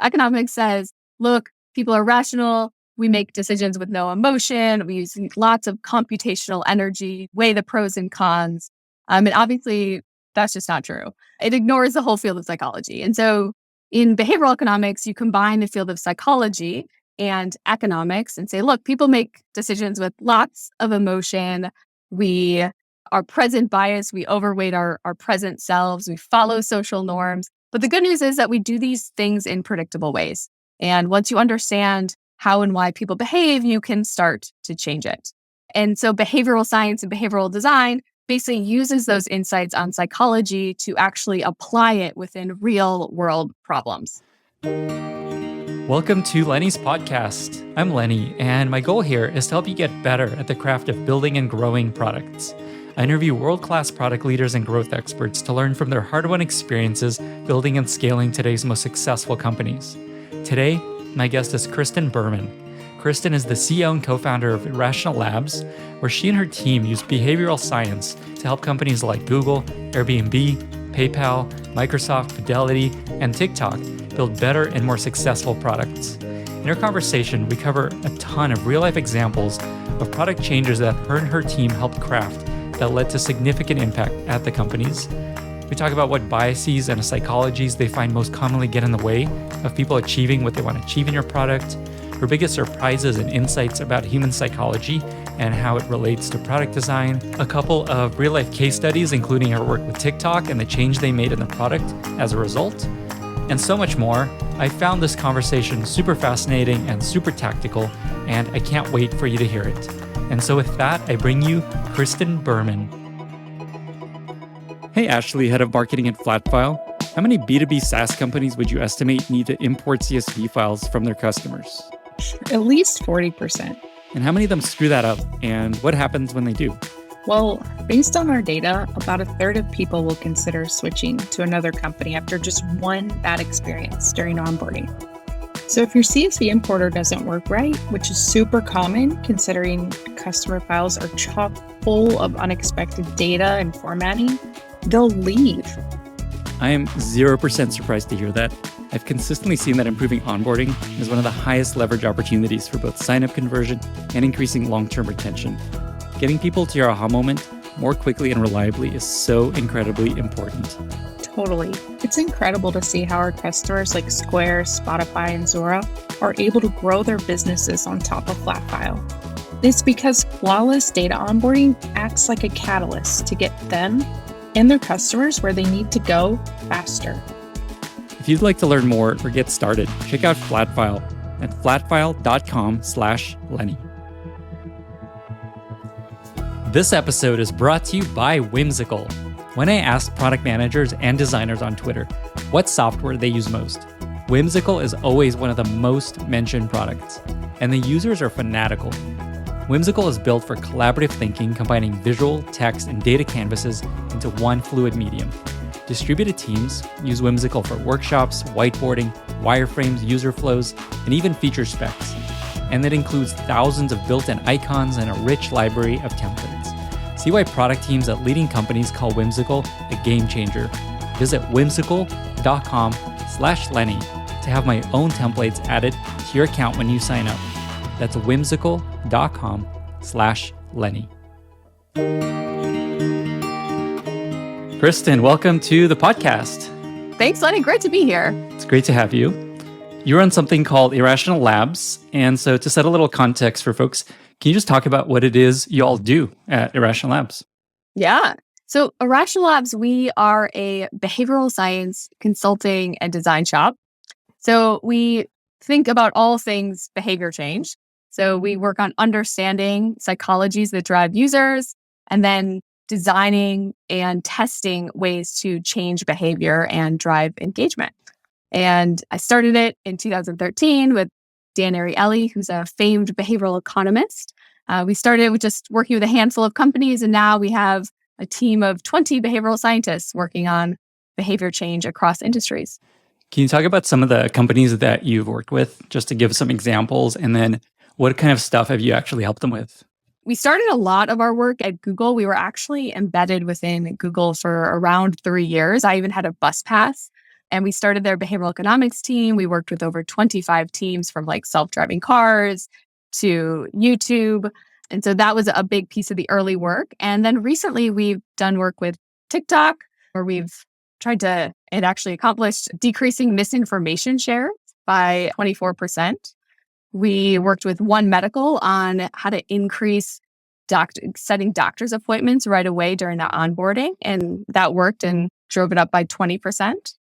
economics says, look, people are rational. We make decisions with no emotion. We use lots of computational energy, weigh the pros and cons. And obviously, that's just not true. It ignores the whole field of psychology. And so in behavioral economics, you combine the field of psychology and economics and say, look, people make decisions with lots of emotion. We are present bias. We overweight our present selves. We follow social norms. But the good news is that we do these things in predictable ways. And once you understand how and why people behave, you can start to change it. And so behavioral science and behavioral design basically uses those insights on psychology to actually apply it within real world problems. Welcome to Lenny's podcast. I'm Lenny, and my goal here is to help you get better at the craft of building and growing products. I interview world-class product leaders and growth experts to learn from their hard-won experiences building and scaling today's most successful companies. Today, my guest is Kristen Berman. Kristen is the CEO and co-founder of Irrational Labs, where she and her team use behavioral science to help companies like Google, Airbnb, PayPal, Microsoft, Fidelity, and TikTok build better and more successful products. In our conversation, we cover a ton of real-life examples of product changes that her and her team helped craft that led to significant impact at the companies. We talk about what biases and psychologies they find most commonly get in the way of people achieving what they want to achieve in your product, her biggest surprises and insights about human psychology and how it relates to product design, a couple of real-life case studies, including her work with TikTok and the change they made in the product as a result, and so much more. I found this conversation super fascinating and super tactical, and I can't wait for you to hear it. And so with that, I bring you Kristen Berman. Hey, Ashley, head of marketing at Flatfile. How many B2B SaaS companies would you estimate need to import CSV files from their customers? At least 40%. And how many of them screw that up? And what happens when they do? Well, based on our data, about a third of people will consider switching to another company after just one bad experience during onboarding. So if your CSV importer doesn't work right, which is super common considering customer files are chock full of unexpected data and formatting, they'll leave. I am 0% surprised to hear that. I've consistently seen that improving onboarding is one of the highest leverage opportunities for both sign-up conversion and increasing long-term retention. Getting people to your aha moment more quickly and reliably is so incredibly important. Totally. It's incredible to see how our customers like Square, Spotify, and Zora are able to grow their businesses on top of Flatfile. It's because flawless data onboarding acts like a catalyst to get them and their customers where they need to go faster. If you'd like to learn more or get started, check out Flatfile at flatfile.com/Lenny. This episode is brought to you by Whimsical. When I asked product managers and designers on Twitter what software they use most, Whimsical is always one of the most mentioned products, and the users are fanatical. Whimsical is built for collaborative thinking, combining visual, text, and data canvases into one fluid medium. Distributed teams use Whimsical for workshops, whiteboarding, wireframes, user flows, and even feature specs. And it includes thousands of built-in icons and a rich library of templates. See why product teams at leading companies call Whimsical a game changer. Visit whimsical.com/Lenny to have my own templates added to your account when you sign up. That's whimsical.com/Lenny. Kristen, welcome to the podcast. Thanks, Lenny. Great to be here. It's great to have you. You run something called Irrational Labs. And so to set a little context for folks, can you just talk about what it is you all do at Irrational Labs? Yeah. So Irrational Labs, we are a behavioral science consulting and design shop. So we think about all things behavior change. So we work on understanding psychologies that drive users and then designing and testing ways to change behavior and drive engagement. And I started it in 2013 with Dan Ariely, who's a famed behavioral economist. We started with just working with a handful of companies, and now we have a team of 20 behavioral scientists working on behavior change across industries. Can you talk about some of the companies that you've worked with, just to give some examples, and then what kind of stuff have you actually helped them with? We started a lot of our work at Google. We were actually embedded within Google for around 3 years. I even had a bus pass And we started their behavioral economics team. We worked with over 25 teams from like self-driving cars to YouTube. And so that was a big piece of the early work. And then recently we've done work with TikTok, where we've tried to, and actually accomplished decreasing misinformation share by 24%. We worked with One Medical on how to increase setting doctor's appointments right away during the onboarding. And that worked and drove it up by 20%.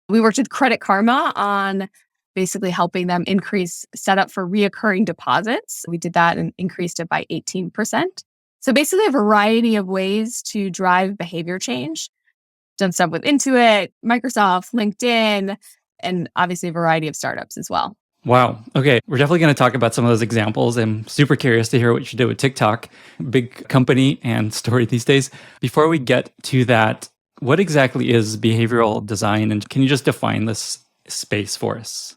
We worked with Credit Karma on basically helping them increase setup for reoccurring deposits. We did that and increased it by 18%. So basically a variety of ways to drive behavior change. Done stuff with Intuit, Microsoft, LinkedIn, and obviously a variety of startups as well. Wow. Okay. We're definitely going to talk about some of those examples. I'm super curious to hear what you did with TikTok, big company and story these days. Before we get to that, what exactly is behavioral design? And can you just define this space for us?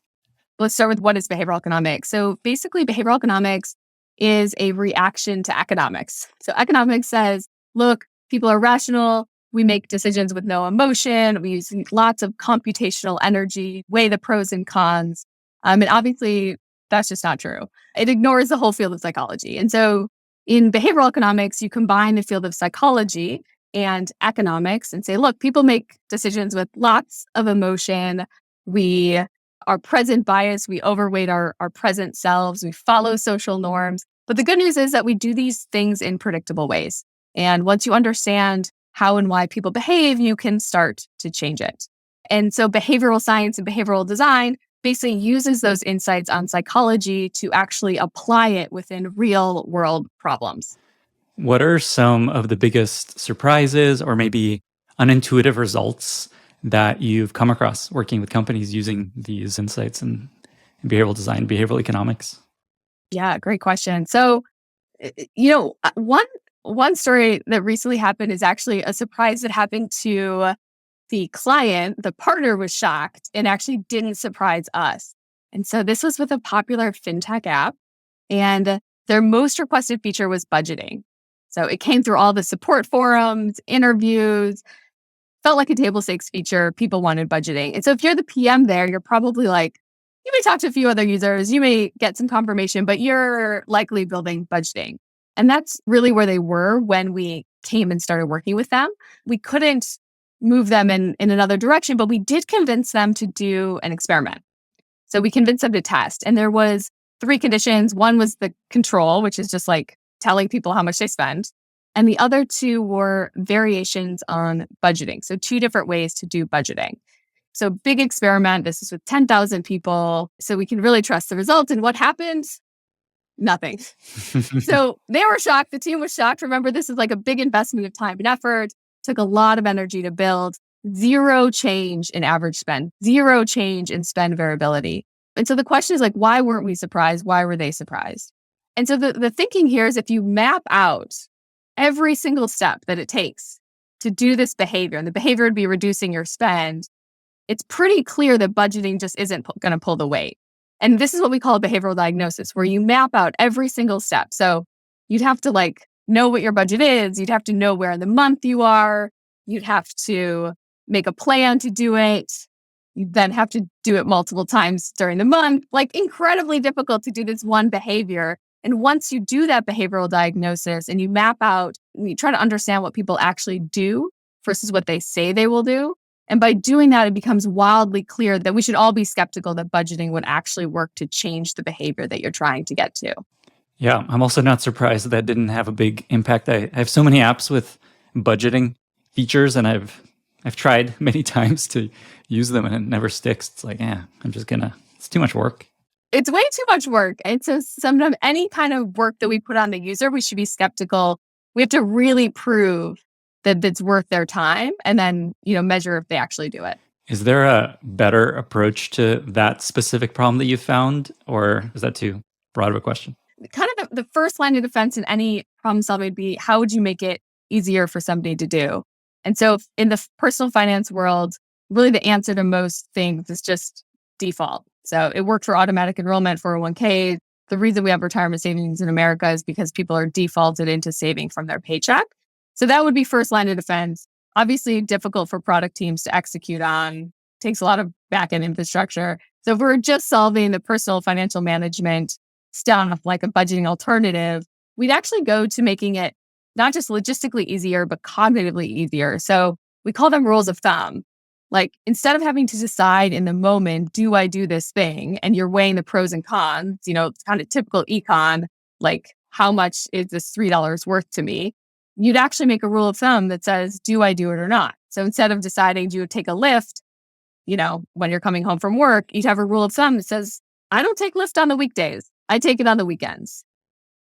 Let's start with what is behavioral economics. So basically, behavioral economics is a reaction to economics. So economics says, look, people are rational. We make decisions with no emotion. We use lots of computational energy, weigh the pros and cons. And obviously, that's just not true. It ignores the whole field of psychology. And so in behavioral economics, you combine the field of psychology and economics and say, look, people make decisions with lots of emotion. We are present bias. We overweight our present selves. We follow social norms. But the good news is that we do these things in predictable ways. And once you understand how and why people behave, you can start to change it. And so behavioral science and behavioral design basically uses those insights on psychology to actually apply it within real world problems. What are some of the biggest surprises or maybe unintuitive results that you've come across working with companies using these insights in behavioral design, behavioral economics? Yeah, great question. So, one story that recently happened is actually a surprise that happened to the client. The partner was shocked and actually didn't surprise us. And so this was with a popular fintech app, and their most requested feature was budgeting. So it came through all the support forums, interviews, felt like a table stakes feature. People wanted budgeting. And so if you're the PM there, you're probably like, you may talk to a few other users, you may get some confirmation, but you're likely building budgeting. And that's really where they were when we came and started working with them. We couldn't move them in another direction, but we did convince them to do an experiment. So we convinced them to test. And there was 3 conditions. One was the control, which is just like telling people how much they spend. And the other 2 were variations on budgeting. So 2 different ways to do budgeting. So big experiment. This is with 10,000 people. So we can really trust the results. And what happened? Nothing. So they were shocked. The team was shocked. Remember, this is like a big investment of time and effort. Took a lot of energy to build. 0 change in average spend. 0 change in spend variability. And so the question is like, why weren't we surprised? Why were they surprised? And so the thinking here is if you map out every single step that it takes to do this behavior, and the behavior would be reducing your spend, it's pretty clear that budgeting just isn't going to pull the weight. And this is what we call a behavioral diagnosis, where you map out every single step. So you'd have to like know what your budget is. You'd have to know where in the month you are. You'd have to make a plan to do it. You then have to do it multiple times during the month. Like incredibly difficult to do this one behavior. And once you do that behavioral diagnosis and you map out, and you try to understand what people actually do versus what they say they will do. And by doing that, it becomes wildly clear that we should all be skeptical that budgeting would actually work to change the behavior that you're trying to get to. Yeah, I'm also not surprised that didn't have a big impact. I have so many apps with budgeting features, and I've tried many times to use them, and it never sticks. It's like, it's too much work. It's way too much work. And so sometimes any kind of work that we put on the user, we should be skeptical. We have to really prove that it's worth their time and then, measure if they actually do it. Is there a better approach to that specific problem that you found, or is that too broad of a question? Kind of the first line of defense in any problem solving would be, how would you make it easier for somebody to do? And so in the personal finance world, really the answer to most things is just default. So it worked for automatic enrollment, 401k. The reason we have retirement savings in America is because people are defaulted into saving from their paycheck. So that would be first line of defense. Obviously difficult for product teams to execute on. takes a lot of back-end infrastructure. So if we're just solving the personal financial management stuff like a budgeting alternative, we'd actually go to making it not just logistically easier, but cognitively easier. So we call them rules of thumb. Like instead of having to decide in the moment, do I do this thing? And you're weighing the pros and cons, it's kind of typical econ, like how much is this $3 worth to me? You'd actually make a rule of thumb that says, do I do it or not? So instead of deciding, do you take a Lyft, when you're coming home from work, you'd have a rule of thumb that says, I don't take Lyft on the weekdays. I take it on the weekends.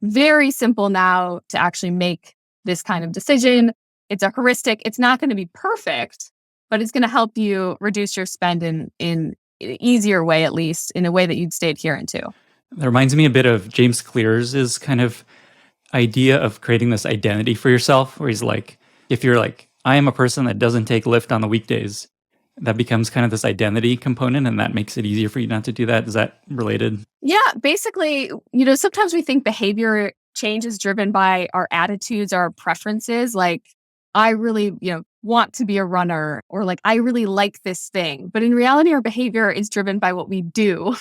Very simple now to actually make this kind of decision. It's a heuristic. It's not going to be perfect, but it's going to help you reduce your spend in an easier way, at least in a way that you'd stay adherent to. That reminds me a bit of James Clear's kind of idea of creating this identity for yourself, where he's like, if you're like, I am a person that doesn't take Lyft on the weekdays, that becomes kind of this identity component, and that makes it easier for you not to do that. Is that related? Yeah, basically, sometimes we think behavior change is driven by our attitudes, our preferences. Like, I really, want to be a runner, or like, I really like this thing. But in reality, our behavior is driven by what we do.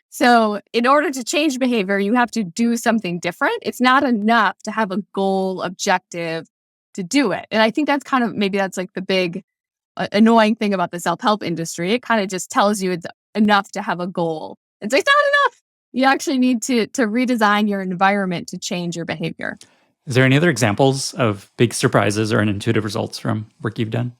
So in order to change behavior, you have to do something different. It's not enough to have a goal objective to do it. And I think that's kind of, maybe that's like the big annoying thing about the self-help industry. It kind of just tells you it's enough to have a goal. It's not enough. You actually need to redesign your environment to change your behavior. Is there any other examples of big surprises or intuitive results from work you've done?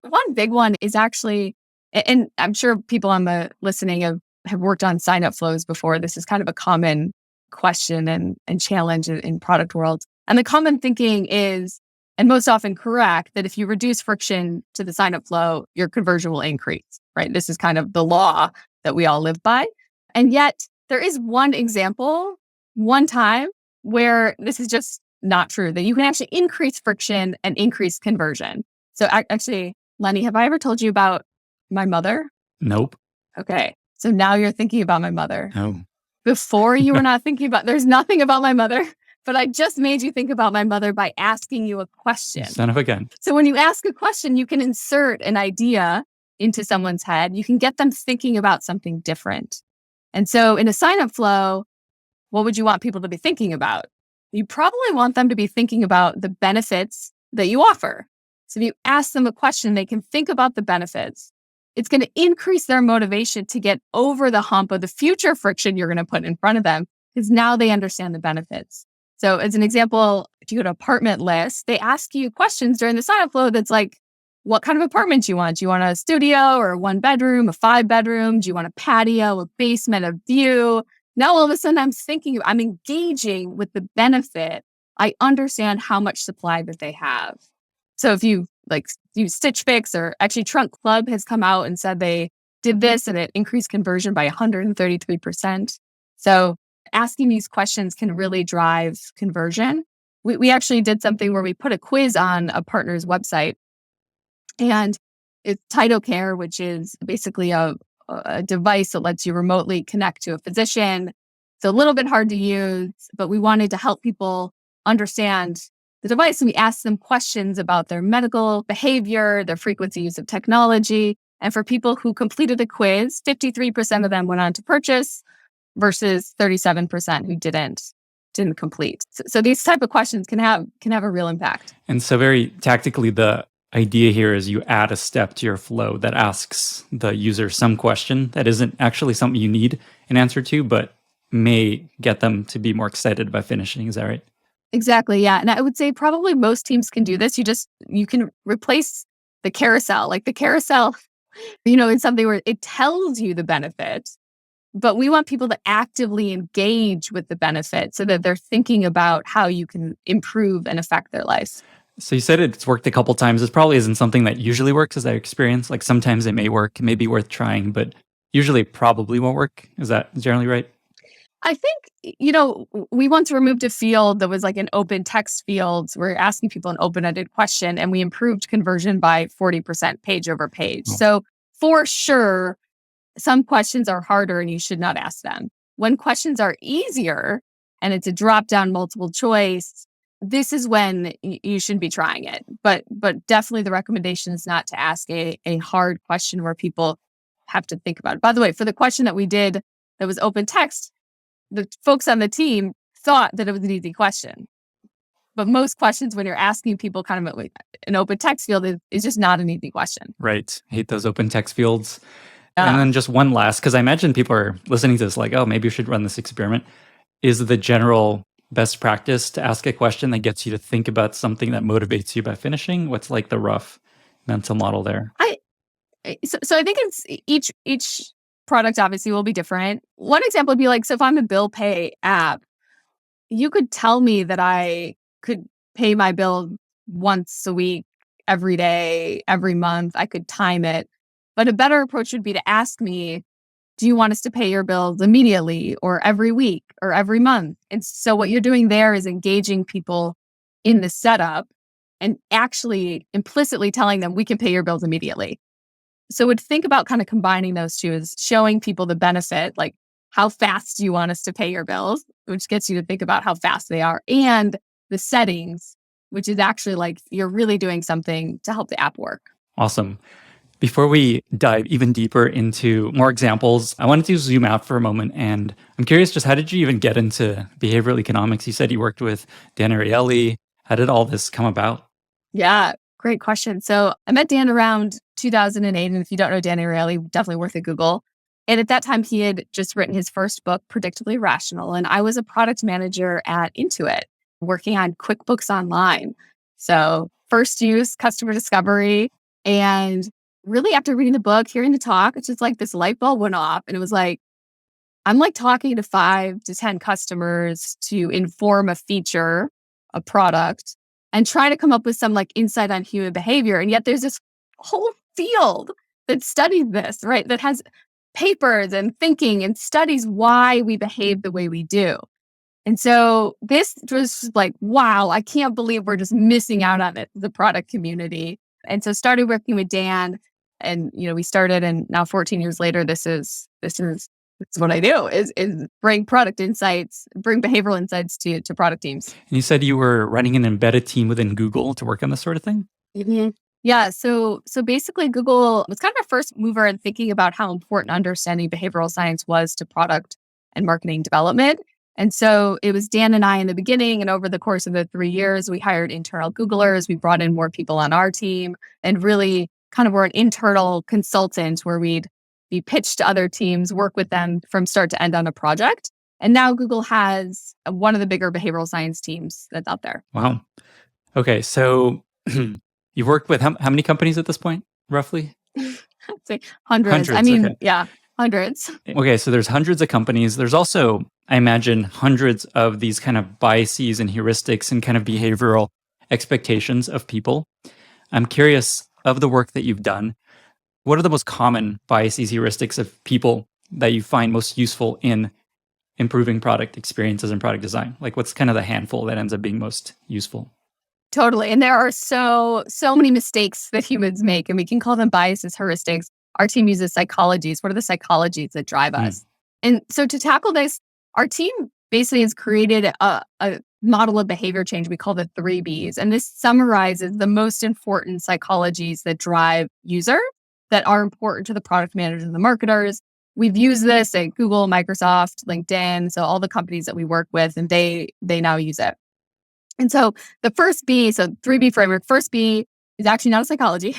One big one is actually, and I'm sure people on the listening have worked on sign-up flows before. This is kind of a common question and challenge in product world. And the common thinking is, and most often correct, that if you reduce friction to the sign-up flow, your conversion will increase, right? This is kind of the law that we all live by. And yet there is one example, one time, where this is just not true, that you can actually increase friction and increase conversion. So actually, Lenny, have I ever told you about my mother? Nope. Okay. So now you're thinking about my mother. Oh. Before you were not thinking about, there's nothing about my mother. But I just made you think about my mother by asking you a question. Son of a gun. So when you ask a question, you can insert an idea into someone's head. You can get them thinking about something different. And so in a sign-up flow, what would you want people to be thinking about? You probably want them to be thinking about the benefits that you offer. So if you ask them a question, they can think about the benefits. It's going to increase their motivation to get over the hump of the future friction you're going to put in front of them, because now they understand the benefits. So as an example, if you go to apartment list, they ask you questions during the sign-up flow that's like, what kind of apartment do you want? Do you want a studio or a 1-bedroom, a 5-bedroom? Do you want a patio, a basement, a view? Now all of a sudden I'm engaging with the benefit. I understand how much supply that they have. So if you use Stitch Fix, or actually Trunk Club has come out and said they did this and it increased conversion by 133%. So asking these questions can really drive conversion. We actually did something where we put a quiz on a partner's website, and it's TitleCare, which is basically a device that lets you remotely connect to a physician. It's a little bit hard to use, but we wanted to help people understand the device. And we asked them questions about their medical behavior, their frequency use of technology. And for people who completed the quiz, 53% of them went on to purchase versus 37% who didn't complete. So these type of questions can have a real impact. And so very tactically, the idea here is you add a step to your flow that asks the user some question that isn't actually something you need an answer to, but may get them to be more excited about finishing. Is that right? Exactly. Yeah. And I would say probably most teams can do this. You can replace the carousel. Like the carousel, is something where it tells you the benefit, but we want people to actively engage with the benefit so that they're thinking about how you can improve and affect their lives. So you said it's worked a couple times. This probably isn't something that usually works, as I experience. Like sometimes it may work, it may be worth trying, but usually it probably won't work. Is that generally right? I think, we once removed a field that was like an open text field. We're asking people an open-ended question, and we improved conversion by 40% page over page. Oh. So for sure, some questions are harder and you should not ask them. When questions are easier and it's a drop-down multiple choice, this is when you should be trying it. But definitely the recommendation is not to ask a hard question where people have to think about it. By the way, for the question that we did that was open text, the folks on the team thought that it was an easy question. But most questions when you're asking people kind of an open text field is just not an easy question. Right. Hate those open text fields. And then just one last, because I imagine people are listening to this like, oh, maybe we should run this experiment. Is the general best practice to ask a question that gets you to think about something that motivates you by finishing? What's like the rough mental model there? So I think it's each product obviously will be different. One example would be like, so if I'm a bill pay app, you could tell me that I could pay my bill once a week, every day, every month. I could time it. But a better approach would be to ask me, do you want us to pay your bills immediately or every week or every month? And so what you're doing there is engaging people in the setup and actually implicitly telling them we can pay your bills immediately. So would think about kind of combining those two as showing people the benefit, like how fast do you want us to pay your bills, which gets you to think about how fast they are, and the settings, which is actually like you're really doing something to help the app work. Awesome. Before we dive even deeper into more examples, I wanted to zoom out for a moment. And I'm curious, just how did you even get into behavioral economics? You said you worked with Dan Ariely. How did all this come about? Yeah, great question. So I met Dan around 2008. And if you don't know Dan Ariely, definitely worth a Google. And at that time, he had just written his first book, Predictably Rational. And I was a product manager at Intuit, working on QuickBooks Online. So first use, customer discovery. And really after reading the book, hearing the talk, it's just like this light bulb went off. And it was like, I'm like talking to 5 to 10 customers to inform a feature, a product, and try to come up with some like insight on human behavior. And yet there's this whole field that studies this, right? That has papers and thinking and studies why we behave the way we do. And so this was like, wow, I can't believe we're just missing out on it, the product community. And so started working with Dan, and we started, and now 14 years later, this is what I do is bring product insights, bring behavioral insights to product teams. And you said you were running an embedded team within Google to work on this sort of thing? Mm-hmm. Yeah. So basically Google was kind of a first mover in thinking about how important understanding behavioral science was to product and marketing development. And so it was Dan and I in the beginning, and over the course of the 3 years, we hired internal Googlers. We brought in more people on our team and really kind of were an internal consultant where we'd be pitched to other teams, work with them from start to end on a project. And now Google has one of the bigger behavioral science teams that's out there. Wow. Okay. So you've worked with how many companies at this point, roughly? I'd say hundreds. I mean, okay. Yeah, hundreds. Okay. So there's hundreds of companies. There's also, I imagine, hundreds of these kind of biases and heuristics and kind of behavioral expectations of people. I'm curious, of the work that you've done, what are the most common biases, heuristics of people that you find most useful in improving product experiences and product design? Like what's kind of the handful that ends up being most useful? Totally. And there are so many mistakes that humans make, and we can call them biases, heuristics. Our team uses psychologies. What are the psychologies that drive us? And so to tackle this, our team basically has created a model of behavior change we call the 3 Bs. And this summarizes the most important psychologies that drive user, that are important to the product managers and the marketers. We've used this at Google, Microsoft, LinkedIn, so all the companies that we work with, and they now use it. And so the first B, so 3B framework, first B is actually not a psychology,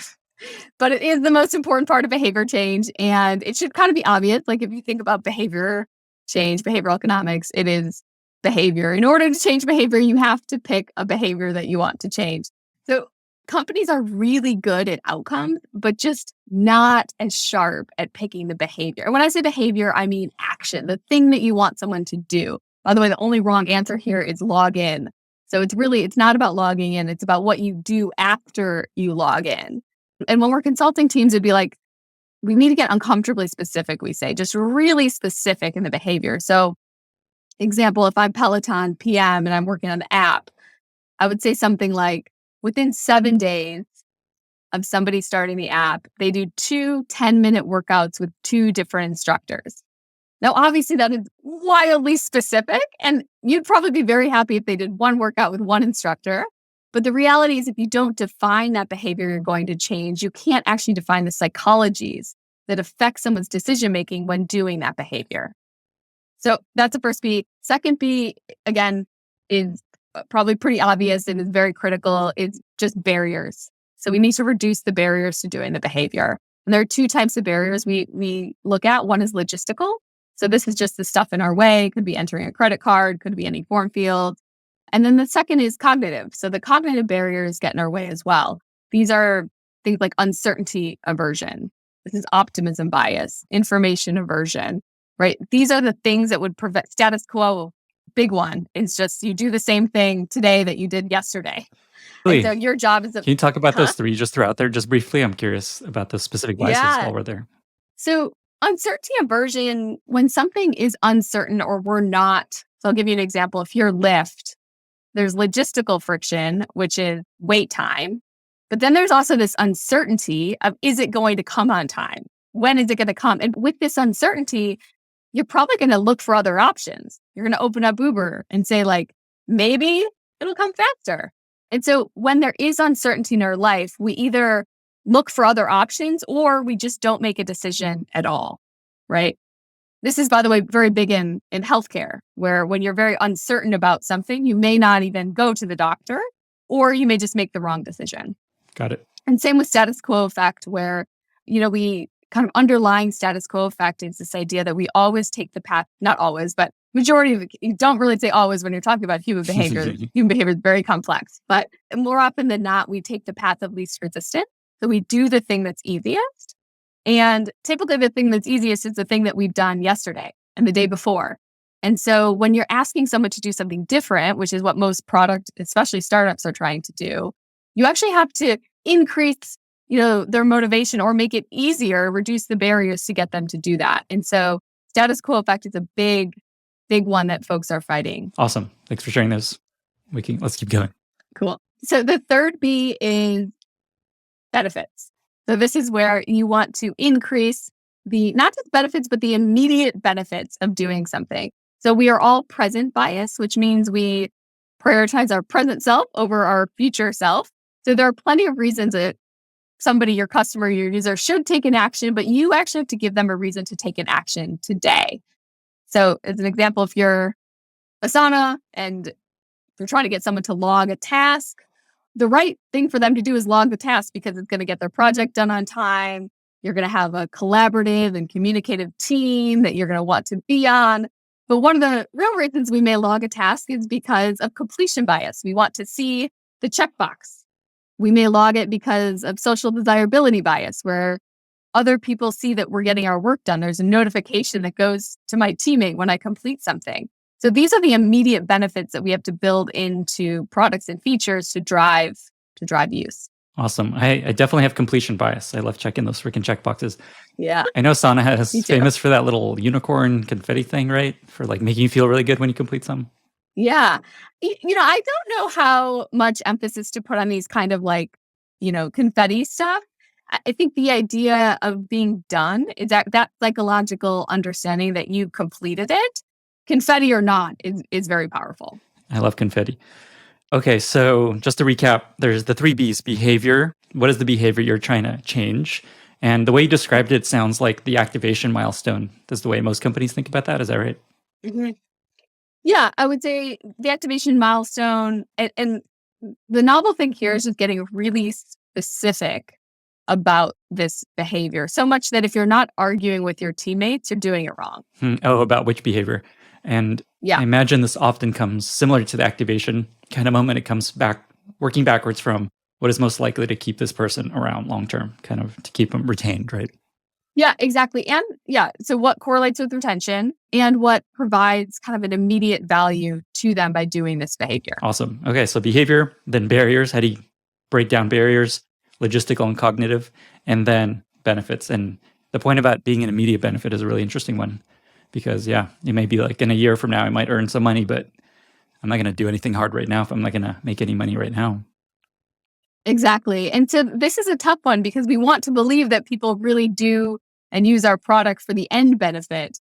but it is the most important part of behavior change. And it should kind of be obvious. Like if you think about behavior change, behavioral economics, it is behavior. In order to change behavior, you have to pick a behavior that you want to change. So companies are really good at outcomes, but just not as sharp at picking the behavior. And when I say behavior, I mean action, the thing that you want someone to do. By the way, the only wrong answer here is log in. So it's not about logging in. It's about what you do after you log in. And when we're consulting teams, it'd be like, we need to get uncomfortably specific, we say, just really specific in the behavior. So example, if I'm Peloton PM and I'm working on the app, I would say something like, within 7 days of somebody starting the app, they do 2 10-minute workouts with 2 different instructors. Now, obviously, that is wildly specific, and you'd probably be very happy if they did one workout with one instructor. But the reality is, if you don't define that behavior you're going to change, you can't actually define the psychologies that affect someone's decision making when doing that behavior. So that's the first B. Second B, again, is probably pretty obvious and is very critical. It's just barriers. So we need to reduce the barriers to doing the behavior. And there are two types of barriers we look at. One is logistical. So this is just the stuff in our way. Could be entering a credit card, could be any form field. And then the second is cognitive. So the cognitive barriers get in our way as well. These are things like uncertainty aversion. This is optimism bias, information aversion, right? These are the things that would prevent status quo. Big one is just you do the same thing today that you did yesterday. Really? And so your job is... Can you talk about those three just throw out there just briefly? I'm curious about those specific biases while we're there. So uncertainty aversion, when something is uncertain or we're not, so I'll give you an example. If you're Lyft, there's logistical friction, which is wait time. But then there's also this uncertainty of, is it going to come on time? When is it going to come? And with this uncertainty, you're probably going to look for other options. You're going to open up Uber and say like, maybe it'll come faster. And so when there is uncertainty in our life, we either look for other options or we just don't make a decision at all, right? This is, by the way, very big in healthcare, where when you're very uncertain about something, you may not even go to the doctor, or you may just make the wrong decision. Got it. And same with status quo effect, where, we kind of underlying status quo effect is this idea that we always take the path, not always, but majority of it, you don't really say always when you're talking about human behavior. Human behavior is very complex, but more often than not, we take the path of least resistance. So we do the thing that's easiest. And typically the thing that's easiest is the thing that we've done yesterday and the day before. And so when you're asking someone to do something different, which is what most product, especially startups, are trying to do, you actually have to increase, their motivation or make it easier, reduce the barriers to get them to do that. And so status quo effect is a big one that folks are fighting. Awesome. Thanks for sharing those. Let's keep going. Cool. So the third B is benefits. So this is where you want to increase not just benefits, but the immediate benefits of doing something. So we are all present bias, which means we prioritize our present self over our future self. So there are plenty of reasons that somebody, your customer, your user should take an action, but you actually have to give them a reason to take an action today. So as an example, if you're Asana and you're trying to get someone to log a task, the right thing for them to do is log the task because it's going to get their project done on time. You're going to have a collaborative and communicative team that you're going to want to be on. But one of the real reasons we may log a task is because of completion bias. We want to see the checkbox. We may log it because of social desirability bias, where other people see that we're getting our work done. There's a notification that goes to my teammate when I complete something. So these are the immediate benefits that we have to build into products and features to drive use. Awesome. I definitely have completion bias. I love checking those freaking checkboxes. Yeah. I know Sana is famous for that little unicorn confetti thing, right? For like making you feel really good when you complete something. Yeah. I don't know how much emphasis to put on these kind of like, confetti stuff. I think the idea of being done is that psychological understanding that you completed it, confetti or not, is very powerful. I love confetti. Okay, so just to recap, there's the 3 Bs: behavior. What is the behavior you're trying to change? And the way you described it sounds like the activation milestone. That's the way most companies think about that. Is that right? Mm-hmm. Yeah, I would say the activation milestone. And the novel thing here is just getting really specific about this behavior. So much that if you're not arguing with your teammates, you're doing it wrong. About which behavior? And yeah. I imagine this often comes similar to the activation kind of moment. It comes back, working backwards from what is most likely to keep this person around long-term, kind of to keep them retained, right? Yeah, exactly. And so what correlates with retention and what provides kind of an immediate value to them by doing this behavior. Awesome. Okay, so behavior, then barriers. How do you break down barriers? Logistical and cognitive, and then benefits. And the point about being an immediate benefit is a really interesting one. Because, it may be like in a year from now, I might earn some money, but I'm not going to do anything hard right now if I'm not going to make any money right now. Exactly. And so this is a tough one because we want to believe that people really do and use our product for the end benefit.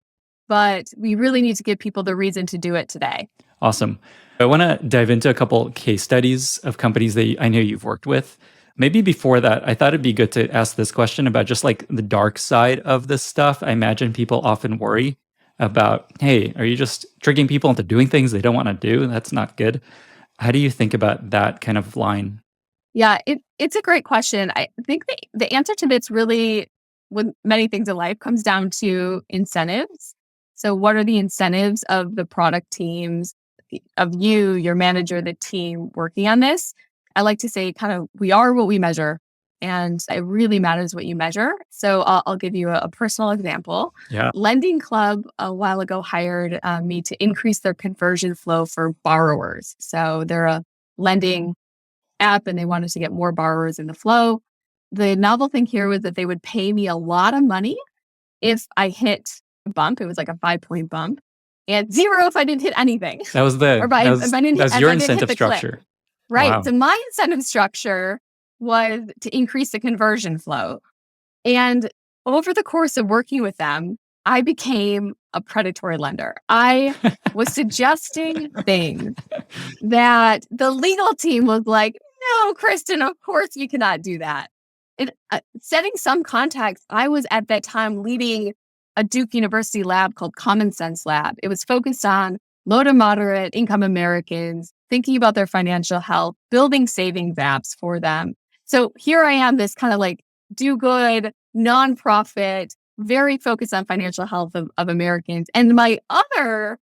but we really need to give people the reason to do it today. Awesome. I want to dive into a couple case studies of companies that I know you've worked with. Maybe before that, I thought it'd be good to ask this question about just like the dark side of this stuff. I imagine people often worry about, hey, are you just tricking people into doing things they don't want to do? That's not good. How do you think about that kind of line? Yeah, it's a great question. I think the answer to this really, with many things in life, comes down to incentives. So what are the incentives of the product teams, of you, your manager, the team working on this? I like to say kind of we are what we measure, and it really matters what you measure. So I'll give you a personal example. Yeah. Lending Club a while ago hired me to increase their conversion flow for borrowers. So they're a lending app and they wanted to get more borrowers in the flow. The novel thing here was that they would pay me a lot of money if I hit a bump. It was like a 5-point bump, and 0 if I didn't hit anything. That was Or that if I didn't hit, was if your I didn't hit incentive the clip. structure. Right. Wow. So my incentive structure was to increase the conversion flow. And over the course of working with them, I became a predatory lender. I was suggesting things that the legal team was like, no, Kristen, of course you cannot do that. Setting some context, I was at that time leading a Duke University lab called Common Sense Lab. It was focused on low to moderate income Americans, thinking about their financial health, building savings apps for them. So here I am, this kind of like do good, nonprofit, very focused on financial health of Americans. And my other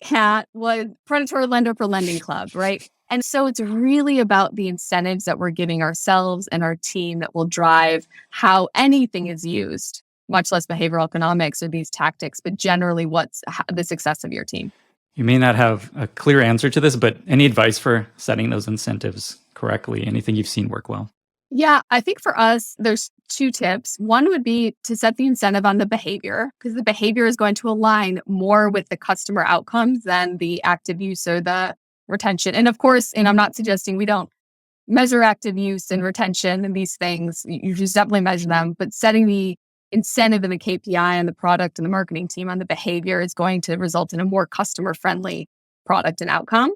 hat was predatory lender for Lending Club, right? And so it's really about the incentives that we're giving ourselves and our team that will drive how anything is used, much less behavioral economics or these tactics, but generally what's the success of your team. You may not have a clear answer to this, but any advice for setting those incentives correctly? Anything you've seen work well? Yeah, I think for us, there's 2 tips. One would be to set the incentive on the behavior, because the behavior is going to align more with the customer outcomes than the active use or the retention. And of course, and I'm not suggesting we don't measure active use and retention and these things. You just definitely measure them, but setting the incentive and the KPI and the product and the marketing team on the behavior is going to result in a more customer-friendly product and outcome.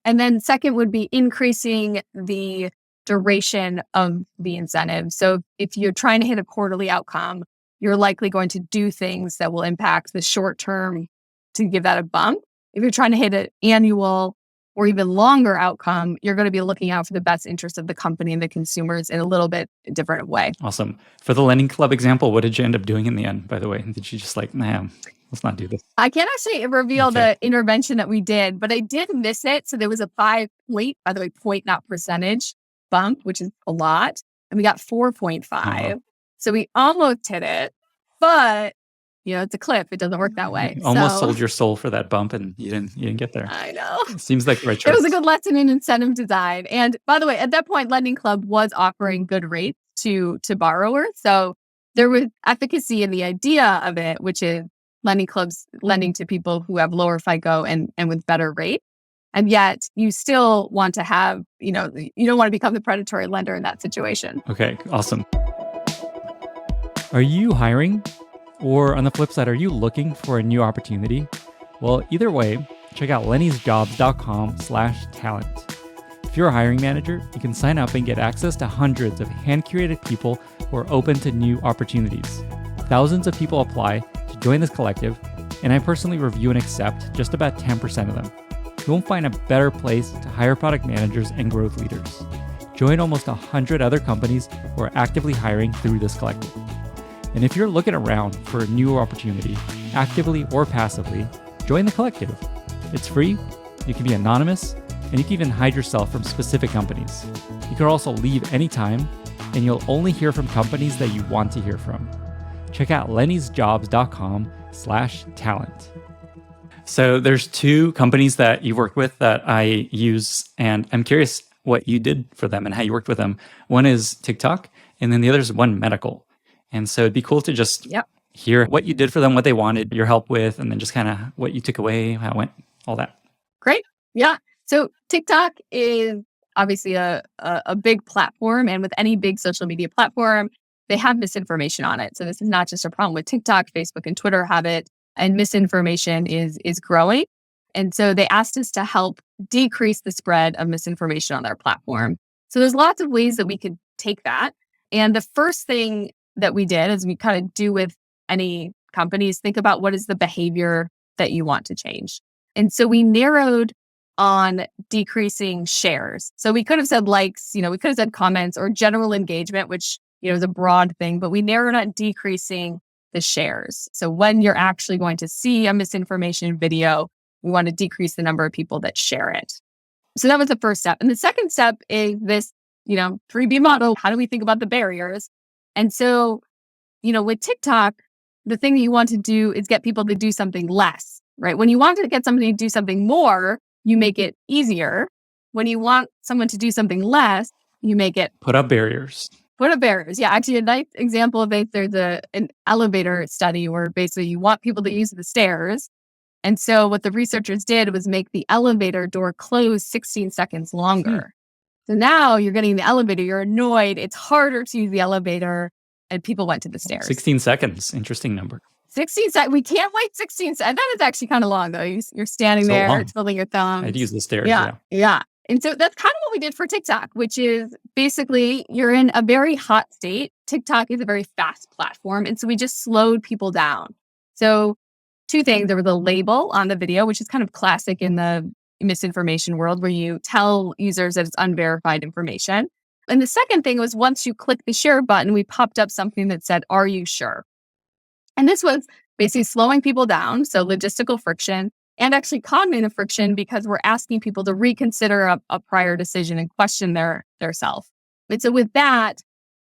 And then second would be increasing the duration of the incentive. So if you're trying to hit a quarterly outcome, you're likely going to do things that will impact the short term to give that a bump. If you're trying to hit an annual or even longer outcome, you're going to be looking out for the best interest of the company and the consumers in a little bit different way. Awesome. For the Lending Club example, what did you end up doing in the end, by the way? Did you just like, nah, let's not do this? I can't actually reveal the intervention that we did, but I did miss it. So there was a 5-point, by the way, point, not percentage bump, which is a lot. And we got 4.5. Uh-huh. So we almost hit it, but it's a cliff. It doesn't work that way. You almost sold your soul for that bump and you didn't get there. I know. It seems like the right choice. It was a good lesson in incentive design. And by the way, at that point, Lending Club was offering good rates to borrowers. So there was efficacy in the idea of it, which is Lending Clubs lending to people who have lower FICO and with better rates. And yet you still want to have, you don't want to become the predatory lender in that situation. Okay, awesome. Are you hiring? Or on the flip side, are you looking for a new opportunity? Well, either way, check out lennysjobs.com/talent. If you're a hiring manager, you can sign up and get access to hundreds of hand-curated people who are open to new opportunities. Thousands of people apply to join this collective, and I personally review and accept just about 10% of them. You won't find a better place to hire product managers and growth leaders. Join almost 100 other companies who are actively hiring through this collective. And if you're looking around for a new opportunity, actively or passively, join the collective. It's free, you can be anonymous, and you can even hide yourself from specific companies. You can also leave anytime, and you'll only hear from companies that you want to hear from. Check out lennysjobs.com/talent. So there's 2 companies that you work with that I use, and I'm curious what you did for them and how you worked with them. One is TikTok, and then the other is One Medical. And so it'd be cool to just hear what you did for them, what they wanted your help with, and then just kind of what you took away, how it went, all that. Great. Yeah. So TikTok is obviously a big platform. And with any big social media platform, they have misinformation on it. So this is not just a problem with TikTok. Facebook and Twitter have it. and misinformation is growing. And so they asked us to help decrease the spread of misinformation on their platform. So there's lots of ways that we could take that. And the first thing that we did, as we kind of do with any companies, think about what is the behavior that you want to change. And so we narrowed on decreasing shares. So we could have said likes, we could have said comments or general engagement, which, is a broad thing, but we narrowed on decreasing the shares. So when you're actually going to see a misinformation video, we want to decrease the number of people that share it. So that was the first step. And the second step is this, 3B model. How do we think about the barriers? And so, with TikTok, the thing that you want to do is get people to do something less, right? When you want to get somebody to do something more, you make it easier. When you want someone to do something less, you make it Put up barriers. Yeah, actually, a nice example of it, there's an elevator study where basically you want people to use the stairs. And so what the researchers did was make the elevator door close 16 seconds longer. So now you're getting the elevator, you're annoyed, it's harder to use the elevator, and people went to the stairs. 16 seconds. Interesting number. 16 seconds. We can't wait 16 seconds. That is actually kind of long, though. You're standing there, twiddling your thumbs. I'd use the stairs. Yeah. And so that's kind of what we did for TikTok, which is basically you're in a very hot state. TikTok is a very fast platform. And so we just slowed people down. So two things. There was a label on the video, which is kind of classic in the misinformation world, where you tell users that it's unverified information. And the second thing was once you click the share button, we popped up something that said, "Are you sure?" And this was basically slowing people down. So logistical friction and actually cognitive friction, because we're asking people to reconsider a prior decision and question their self. And so with that,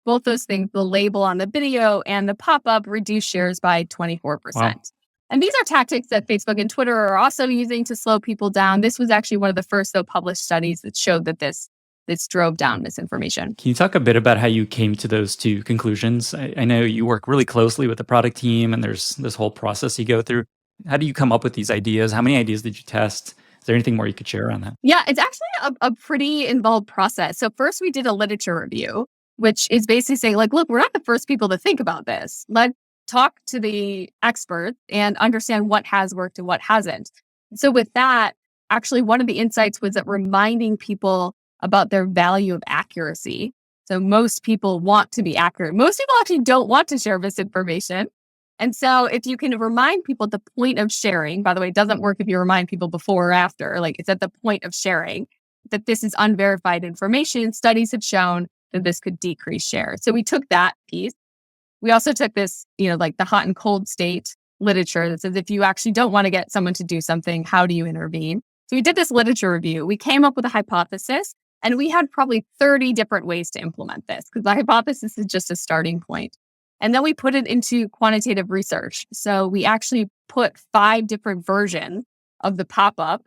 both those things, the label on the video and the pop-up, reduce shares by 24%. Wow. And these are tactics that Facebook and Twitter are also using to slow people down. This was actually one of the first, published studies that showed that this drove down misinformation. Can you talk a bit about how you came to those two conclusions? I know you work really closely with the product team, and there's this whole process you go through. How do you come up with these ideas? How many ideas did you test? Is there anything more you could share on that? Yeah, it's actually a pretty involved process. So first we did a literature review, which is basically saying, look, we're not the first people to think about this. Let's talk to the experts and understand what has worked and what hasn't. So with that, actually one of the insights was that reminding people about their value of accuracy. So most people want to be accurate. Most people actually don't want to share misinformation. And so if you can remind people at the point of sharing, by the way, it doesn't work if you remind people before or after, it's at the point of sharing that this is unverified information. Studies have shown that this could decrease shares. So we took that piece. We also took this, the hot and cold state literature that says if you actually don't want to get someone to do something, how do you intervene? So we did this literature review. We came up with a hypothesis, and we had probably 30 different ways to implement this, because the hypothesis is just a starting point. And then we put it into quantitative research. So we actually put 5 different versions of the pop-up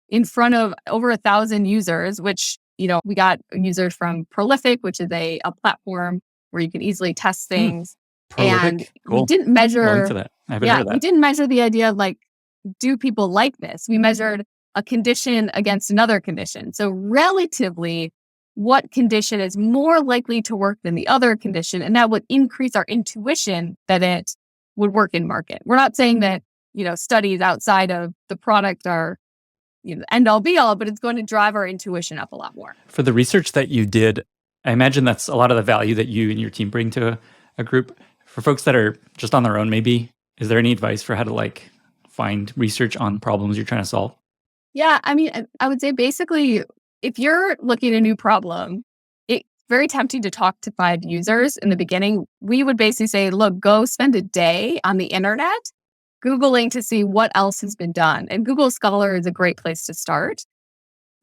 in front of over 1,000 users, which, we got users from Prolific, which is a platform where you can easily test things. Prolific? And cool. we didn't measure, I'll link to that. I haven't heard of that. We didn't measure the idea of do people like this? We measured a condition against another condition. So relatively, what condition is more likely to work than the other condition? And that would increase our intuition that it would work in market. We're not saying that, studies outside of the product are, end all be all, but it's going to drive our intuition up a lot more. For the research that you did, I imagine that's a lot of the value that you and your team bring to a group. For folks that are just on their own, maybe, is there any advice for how to find research on problems you're trying to solve? Yeah, I would say basically, if you're looking at a new problem, it's very tempting to talk to 5 users in the beginning. We would basically say, look, go spend a day on the internet, Googling to see what else has been done. And Google Scholar is a great place to start.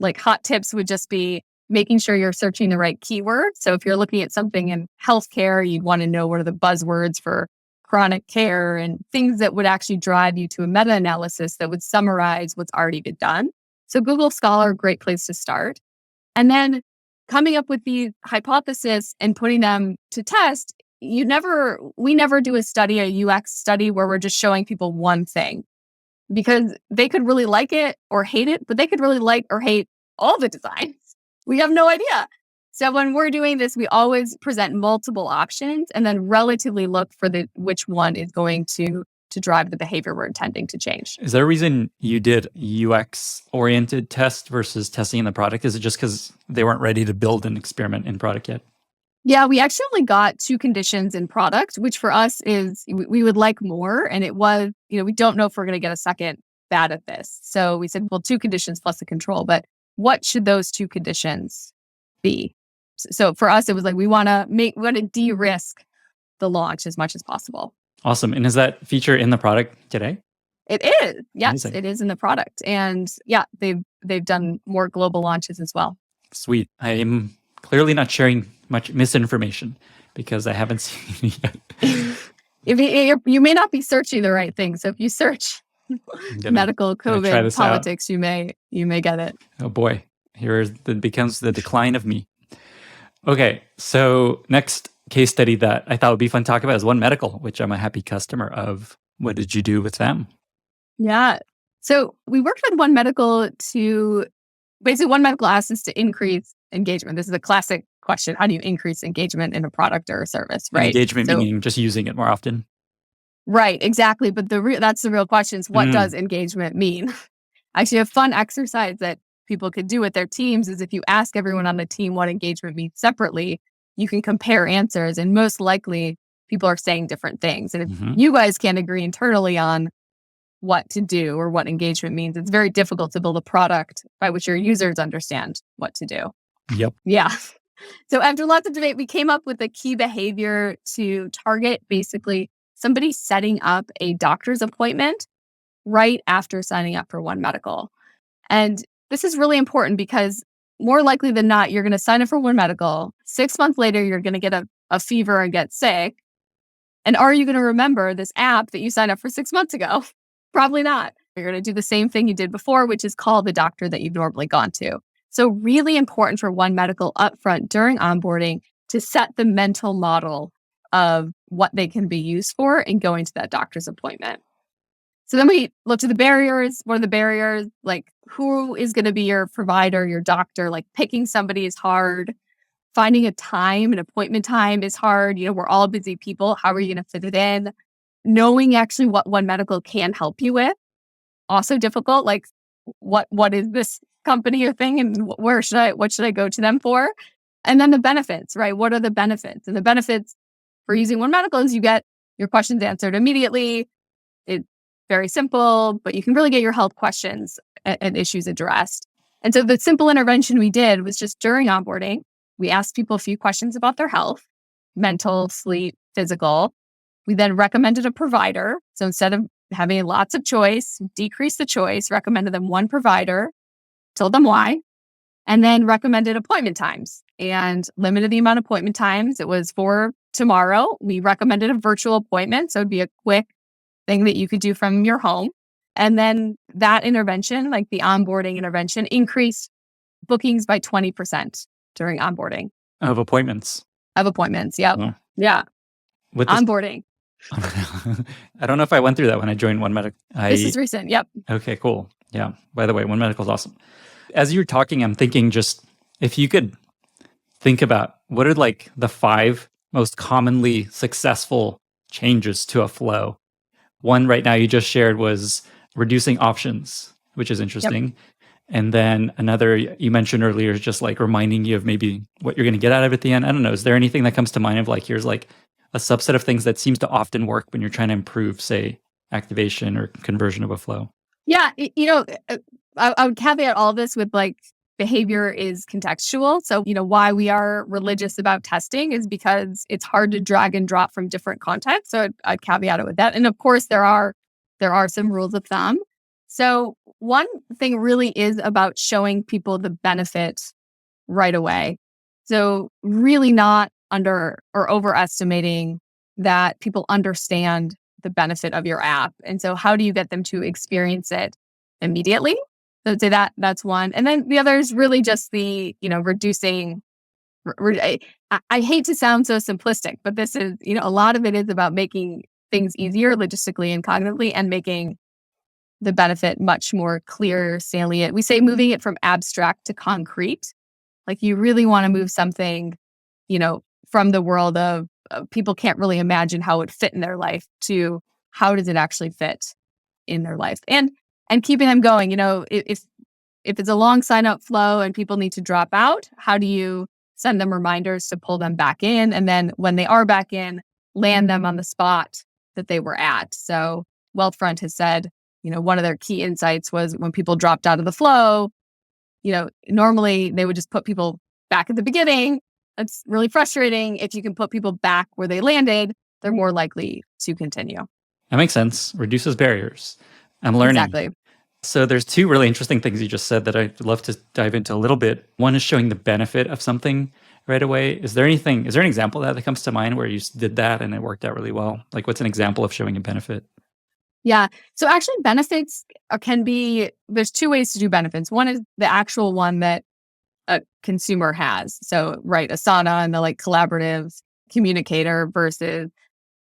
Hot tips would just be making sure you're searching the right keywords. So if you're looking at something in healthcare, you'd want to know what are the buzzwords for chronic care and things that would actually drive you to a meta-analysis that would summarize what's already been done. So Google Scholar, great place to start. And then coming up with the hypothesis and putting them to test, we never do a study, a UX study where we're just showing people one thing, because they could really like it or hate it, but they could really like or hate all the designs. We have no idea. So when we're doing this, we always present multiple options and then relatively look for which one is going to to drive the behavior we're intending to change. Is there a reason you did UX-oriented test versus testing in the product? Is it just because they weren't ready to build an experiment in product yet? Yeah, we actually only got 2 conditions in product, which for us is we would like more. And it was, we don't know if we're going to get a second bad at this. So we said, well, 2 conditions plus a control. But what should those 2 conditions be? So for us, it was like we want to de-risk the launch as much as possible. Awesome. And is that feature in the product today? It is. Yes, Amazing. It is in the product. And yeah, they've done more global launches as well. Sweet. I am clearly not sharing much misinformation because I haven't seen it yet. You may not be searching the right thing. So if you search medical COVID politics, you may get it. Oh boy, becomes the decline of me. Okay, so next case study that I thought would be fun to talk about is One Medical, which I'm a happy customer of. What did you do with them? Yeah. So we worked with One Medical to basically One Medical asked us to increase engagement. This is a classic question. How do you increase engagement in a product or a service, right? Engagement meaning just using it more often. Right, exactly. But that's the real question is what does engagement mean? Actually, a fun exercise that people could do with their teams is if you ask everyone on the team what engagement means separately, you can compare answers, and most likely people are saying different things. And if you guys can't agree internally on what to do or what engagement means, it's very difficult to build a product by which your users understand what to do. Yep. Yeah. So after lots of debate, we came up with a key behavior to target basically somebody setting up a doctor's appointment right after signing up for One Medical. And this is really important because more likely than not, you're going to sign up for One Medical. 6 months later, you're going to get a fever and get sick. And are you going to remember this app that you signed up for 6 months ago? Probably not. You're going to do the same thing you did before, which is call the doctor that you've normally gone to. So really important for One Medical upfront during onboarding to set the mental model of what they can be used for in going to that doctor's appointment. So then we looked at the barriers. What are the barriers? Like, who is going to be your provider, your doctor? Like, picking somebody is hard. Finding a time, an appointment time is hard. We're all busy people. How are you going to fit it in? Knowing actually what One Medical can help you with, also difficult. Like, what is this company or thing, and what should I go to them for? And then the benefits, right? What are the benefits? And the benefits for using One Medical is you get your questions answered immediately. It's very simple, but you can really get your health questions and issues addressed. And so the simple intervention we did was just during onboarding, we asked people a few questions about their health, mental, sleep, physical. We then recommended a provider. So instead of having lots of choice, decreased the choice, recommended them one provider, told them why, and then recommended appointment times and limited the amount of appointment times. It was for tomorrow. We recommended a virtual appointment. So it'd be a quick thing that you could do from your home. And then that intervention, like the onboarding intervention, increased bookings by 20% during onboarding. Of appointments. Yep. Oh. Yeah. With onboarding. I don't know if I went through that when I joined One Medical. This is recent. Yep. Okay, cool. Yeah. By the way, One Medical is awesome. As you're talking, I'm thinking just if you could think about what are like the 5 most commonly successful changes to a flow. One right now you just shared was reducing options, which is interesting. Yep. And then another you mentioned earlier is just like reminding you of maybe what you're going to get out of it at the end. I don't know. Is there anything that comes to mind of like, here's like a subset of things that seems to often work when you're trying to improve, say, activation or conversion of a flow? Yeah. I would caveat all this with like behavior is contextual. So, why we are religious about testing is because it's hard to drag and drop from different content. So I'd caveat it with that. And of course, there are some rules of thumb. So one thing really is about showing people the benefit right away. So really not under or overestimating that people understand the benefit of your app. And so how do you get them to experience it immediately? So I'd say that's one. And then the other is really just the, reducing. I hate to sound so simplistic, but this is, a lot of it is about making things easier logistically and cognitively and making the benefit much more clear, salient. We say moving it from abstract to concrete. Like you really want to move something, from the world of people can't really imagine how it would fit in their life to how does it actually fit in their life, and keeping them going. If it's a long sign up flow and people need to drop out, how do you send them reminders to pull them back in? And then when they are back in, land them on the spot that they were at. So Wealthfront has said, one of their key insights was when people dropped out of the flow, normally they would just put people back at the beginning. That's really frustrating. If you can put people back where they landed, they're more likely to continue. That makes sense. Reduces barriers. I'm learning. Exactly. So there's two really interesting things you just said that I'd love to dive into a little bit. One is showing the benefit of something right away. Is there an example of that comes to mind where you did that and it worked out really well? Like what's an example of showing a benefit? Yeah. So actually benefits there's two ways to do benefits. One is the actual one that a consumer has. So, right, Asana and the collaborative communicator versus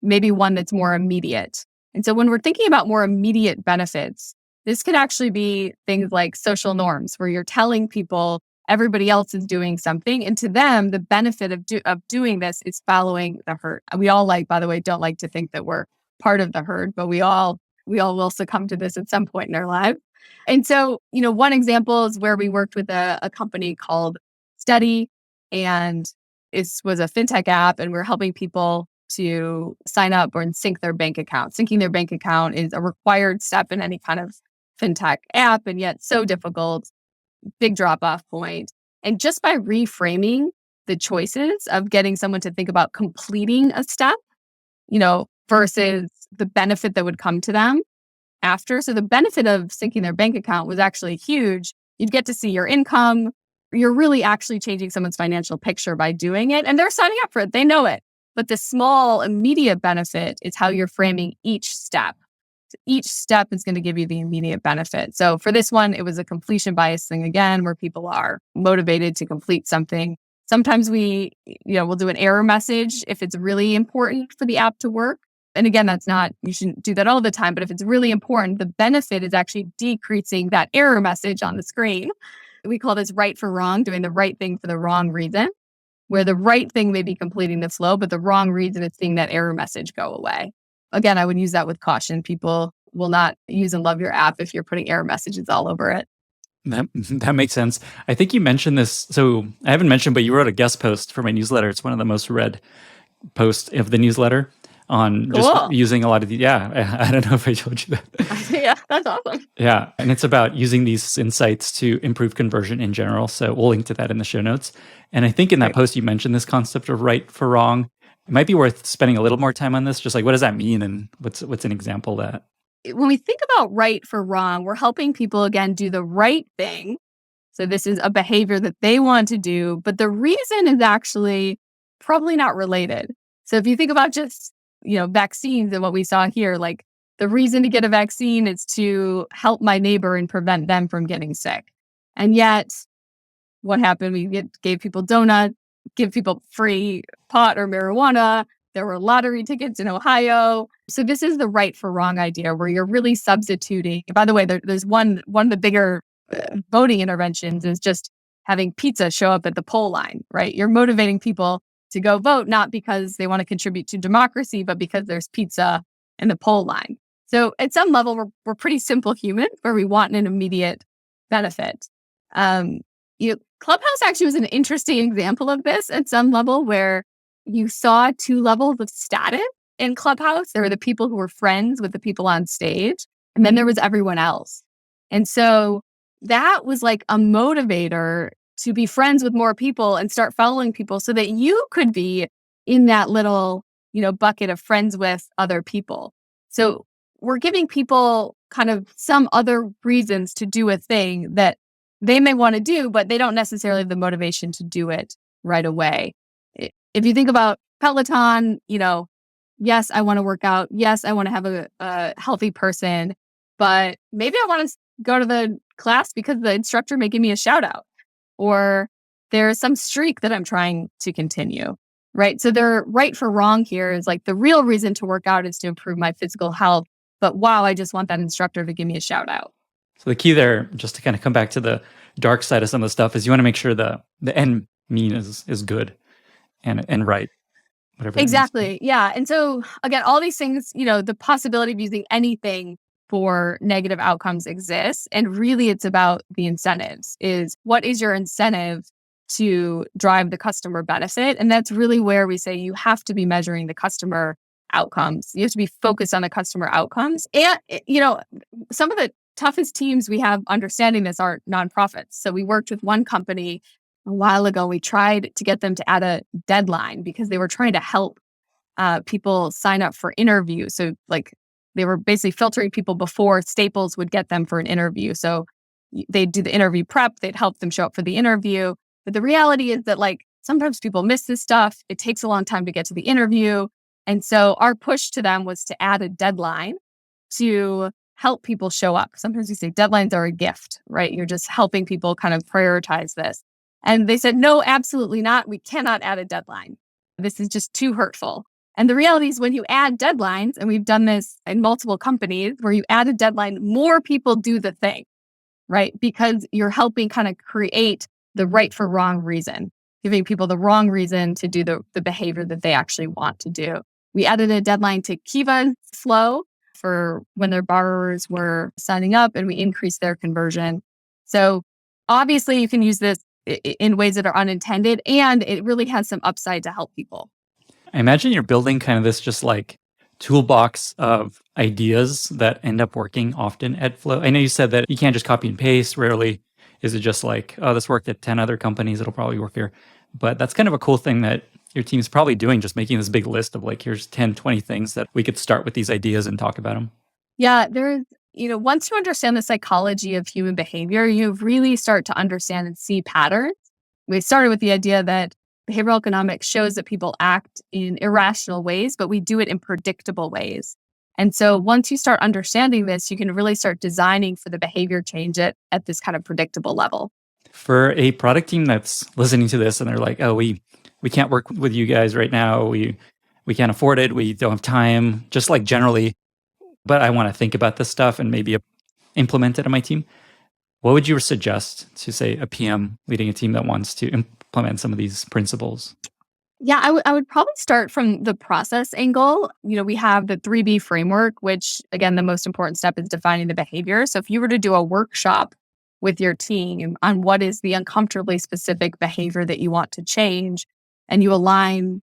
maybe one that's more immediate. And so when we're thinking about more immediate benefits, this could actually be things like social norms where you're telling people everybody else is doing something. And to them, the benefit of doing this is following the herd. We all by the way, don't like to think that we're part of the herd, but we all will succumb to this at some point in our lives. And so, one example is where we worked with a company called Steady, and it was a fintech app, and we're helping people to sign up or sync their bank account. Syncing their bank account is a required step in any kind of fintech app, and yet so difficult, big drop-off point. And just by reframing the choices of getting someone to think about completing a step, versus the benefit that would come to them after. So the benefit of syncing their bank account was actually huge. You'd get to see your income. You're really actually changing someone's financial picture by doing it. And they're signing up for it. They know it. But the small immediate benefit is how you're framing each step. So each step is going to give you the immediate benefit. So for this one, it was a completion bias thing again, where people are motivated to complete something. Sometimes we'll do an error message if it's really important for the app to work. And again, you shouldn't do that all the time, but if it's really important, the benefit is actually decreasing that error message on the screen. We call this right for wrong, doing the right thing for the wrong reason, where the right thing may be completing the flow, but the wrong reason is seeing that error message go away. Again, I would use that with caution. People will not use and love your app if you're putting error messages all over it. That makes sense. I think you mentioned this. So I haven't mentioned, but you wrote a guest post for my newsletter. It's one of the most read posts of the newsletter on just using a lot of the, I don't know if I told you that. Yeah, that's awesome. Yeah. And it's about using these insights to improve conversion in general. So we'll link to that in the show notes. And I think in that post, you mentioned this concept of right for wrong. It might be worth spending a little more time on this. Just what does that mean? And what's an example of that? When we think about right for wrong, we're helping people, again, do the right thing. So this is a behavior that they want to do, but the reason is actually probably not related. So if you think about just, vaccines and what we saw here, the reason to get a vaccine is to help my neighbor and prevent them from getting sick. And yet what happened? We gave people donuts, give people free pot or marijuana. There were lottery tickets in Ohio. So this is the right for wrong idea where you're really substituting. By the way, there's one of the bigger voting interventions is just having pizza show up at the poll line, right? You're motivating people to go vote, not because they want to contribute to democracy, but because there's pizza in the poll line. So at some level, we're pretty simple humans where we want an immediate benefit. Clubhouse actually was an interesting example of this at some level where you saw two levels of status in Clubhouse. There were the people who were friends with the people on stage, and then there was everyone else. And so that was like a motivator to be friends with more people and start following people so that you could be in that little, bucket of friends with other people. So we're giving people kind of some other reasons to do a thing that they may want to do, but they don't necessarily have the motivation to do it right away. If you think about Peloton, yes, I want to work out. Yes, I want to have a healthy person, but maybe I want to go to the class because the instructor may give me a shout out, or there's some streak that I'm trying to continue, right? So they're right for wrong here is the real reason to work out is to improve my physical health. But wow, I just want that instructor to give me a shout out. So the key there, just to kind of come back to the dark side of some of the stuff, is you want to make sure the end mean is good and right. whatever that means. Exactly. Yeah. And so again, all these things, the possibility of using anything for negative outcomes exists. And really it's about the incentives. Is what is your incentive to drive the customer benefit? And that's really where we say you have to be measuring the customer outcomes. You have to be focused on the customer outcomes. And some of the toughest teams we have understanding this are nonprofits. So we worked with one company a while ago. We tried to get them to add a deadline because they were trying to help people sign up for interviews. So like they were basically filtering people before Staples would get them for an interview. So they'd do the interview prep, they'd help them show up for the interview. But the reality is that like sometimes people miss this stuff. It takes a long time to get to the interview. And so our push to them was to add a deadline to help people show up. Sometimes we say deadlines are a gift, right? You're just helping people kind of prioritize this. And they said, no, absolutely not. We cannot add a deadline. This is just too hurtful. And the reality is when you add deadlines, and we've done this in multiple companies where you add a deadline, more people do the thing, right? Because you're helping kind of create the right for wrong reason, giving people the wrong reason to do the behavior that they actually want to do. We added a deadline to Kiva Flow for when their borrowers were signing up, and we increased their conversion. So obviously you can use this in ways that are unintended, and it really has some upside to help people. I imagine you're building kind of this just like toolbox of ideas that end up working often at Flow. I know you said that you can't just copy and paste. Rarely is it just like, oh, this worked at 10 other companies, it'll probably work here. But that's kind of a cool thing that your team's probably doing, just making this big list of like, here's 10, 20 things that we could start with these ideas and talk about them. Yeah, there's, once you understand the psychology of human behavior, you really start to understand and see patterns. We started with the idea that behavioral economics shows that people act in irrational ways, but we do it in predictable ways. And so once you start understanding this, you can really start designing for the behavior change at this kind of predictable level. For a product team that's listening to this and they're like, oh, we can't work with you guys right now. We can't afford it. We don't have time, just like generally, but I want to think about this stuff and maybe implement it on my team. What would you suggest to, say, a PM leading a team that wants to implement some of these principles? Yeah, I would probably start from the process angle. We have the 3B framework, which again, the most important step is defining the behavior. So if you were to do a workshop with your team on what is the uncomfortably specific behavior that you want to change, and you align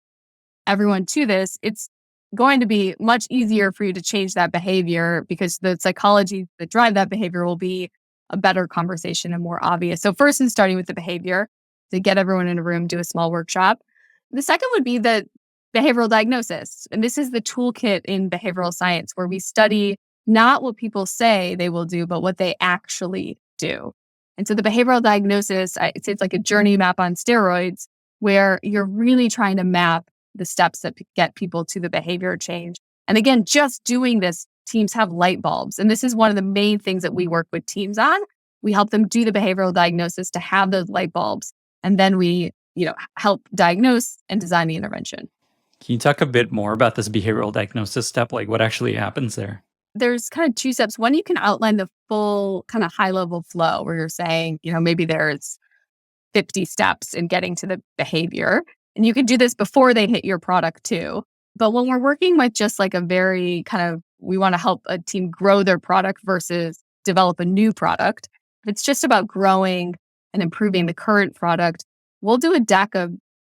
everyone to this, it's going to be much easier for you to change that behavior because the psychology that drive that behavior will be a better conversation and more obvious. So first is starting with the behavior to get everyone in a room, do a small workshop. The second would be the behavioral diagnosis. And this is the toolkit in behavioral science where we study not what people say they will do, but what they actually do. And so the behavioral diagnosis, I'd say it's like a journey map on steroids where you're really trying to map the steps that get people to the behavior change. And again, just doing this, teams have light bulbs. And this is one of the main things that we work with teams on. We help them do the behavioral diagnosis to have those light bulbs. And then we, help diagnose and design the intervention. Can you talk a bit more about this behavioral diagnosis step? Like what actually happens there? There's kind of two steps. One, you can outline the full kind of high level flow where you're saying, maybe there's 50 steps in getting to the behavior. And you can do this before they hit your product too. But when we're working with just like a very kind of, we want to help a team grow their product versus develop a new product. If it's just about growing and improving the current product, we'll do a deck of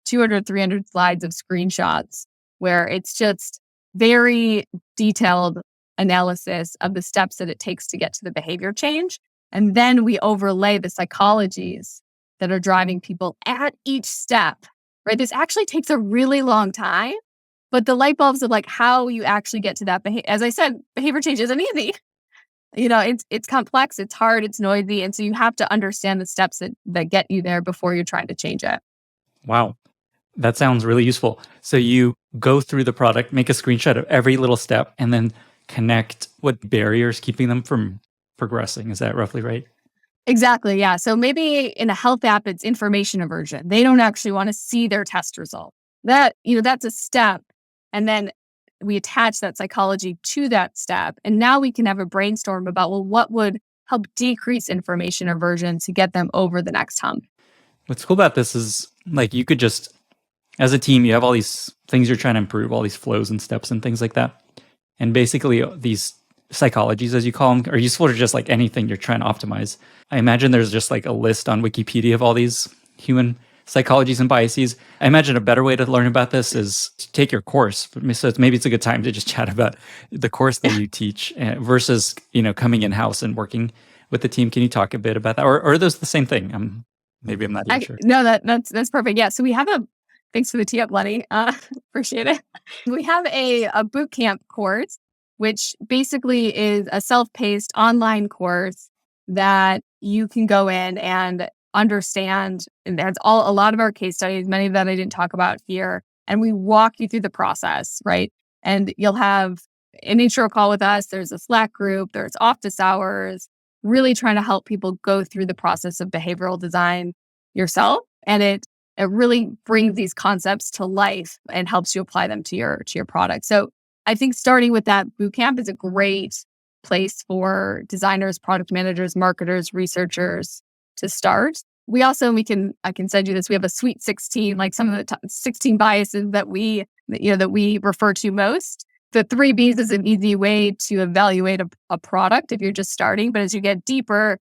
200, 300 slides of screenshots where it's just very detailed analysis of the steps that it takes to get to the behavior change. And then we overlay the psychologies that are driving people at each step, right? This actually takes a really long time, but the light bulbs of like how you actually get to that behavior. As I said, behavior change isn't easy. It's complex, it's hard, it's noisy. And so you have to understand the steps that get you there before you're trying to change it. Wow. That sounds really useful. So you go through the product, make a screenshot of every little step, and then connect what barriers keeping them from progressing. Is that roughly right? Exactly. Yeah. So maybe in a health app, it's information aversion. They don't actually want to see their test result. That's a step. And then we attach that psychology to that step. And now we can have a brainstorm about, well, what would help decrease information aversion to get them over the next hump? What's cool about this is like you could just as a team, you have all these things you're trying to improve, all these flows and steps and things like that. And basically, these psychologies, as you call them, are useful to just like anything you're trying to optimize. I imagine there's just like a list on Wikipedia of all these human psychologies and biases. I imagine a better way to learn about this is to take your course. So maybe it's a good time to just chat about the course that you teach versus, coming in-house and working with the team. Can you talk a bit about that? Or are those the same thing? Maybe I'm not even sure. No, that's perfect. Yeah. So we have thanks for the tee up, Lenny. Appreciate it. We have a bootcamp course, which basically is a self-paced online course that you can go in and understand. And there's a lot of our case studies, many of that I didn't talk about here. And we walk you through the process, right? And you'll have an intro call with us. There's a Slack group. There's office hours, really trying to help people go through the process of behavioral design yourself. And it really brings these concepts to life and helps you apply them to your product. So I think starting with that bootcamp is a great place for designers, product managers, marketers, researchers to start. I can send you this. We have a sweet 16, like some of the 16 biases that we refer to most. The 3 Bs is an easy way to evaluate a product if you're just starting. But as you get deeper,